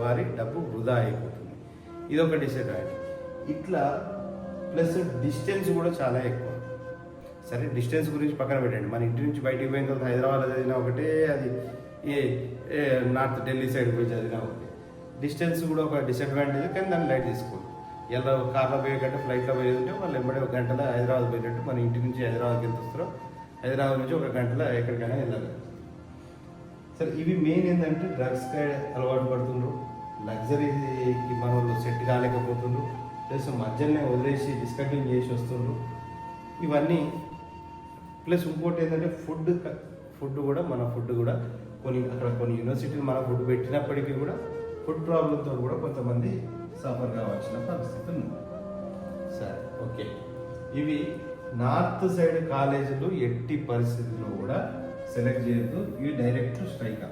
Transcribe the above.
వారి డబ్బు వృధా అయిపోతుంది. ఇది ఒక డిసడ్వాంటేజ్. ఇట్లా ప్లస్ డిస్టెన్స్ కూడా చాలా ఎక్కువ. సరే డిస్టెన్స్ గురించి పక్కన పెట్టండి, మన ఇంటి నుంచి బయటికి పోయిన తర్వాత హైదరాబాద్లో చదివినా ఒకటే, అది ఏ నార్త్ ఢిల్లీ సైడ్ పోయి చదివినా ఒకటే. డిస్టెన్స్ కూడా ఒక డిసడ్వాంటేజ్, కానీ దాన్ని లైట్ తీసుకోండి. ఎలా కార్లో పోయే కంటే ఫ్లైట్లో పోయేది ఉంటే వాళ్ళు వెంబడే ఒక గంటలో హైదరాబాద్ పోయినట్టు, మన ఇంటి నుంచి హైదరాబాద్కి ఎంత వస్తారో హైదరాబాద్ నుంచి ఒక గంటలో ఎక్కడికైనా వెళ్ళాలి. సరే ఇవి మెయిన్ ఏంటంటే డ్రగ్స్కి అలవాటు పడుతుండ్రు, లగ్జరీకి మన వాళ్ళు సెట్ కాలేకపోతుండ్రు, ప్లస్ మధ్యలోనే వదిలేసి డిస్కంటిన్యూ చేసి వస్తుండ్రు. ఇవన్నీ ప్లస్ ఇంకోటి ఏంటంటే ఫుడ్ కూడా మన ఫుడ్ కూడా కొన్ని యూనివర్సిటీలు మన ఫుడ్ పెట్టినప్పటికీ కూడా ఫుడ్ ప్రాబ్లంతో కూడా కొంతమంది సఫర్ కావాల్సిన పరిస్థితి ఉంది. సరే ఓకే, ఇవి నార్త్ సైడ్ కాలేజీలు ఎట్టి పరిస్థితుల్లో కూడా సెలెక్ట్ చేయొద్దు, ఇవి డైరెక్ట్ స్ట్రైక్.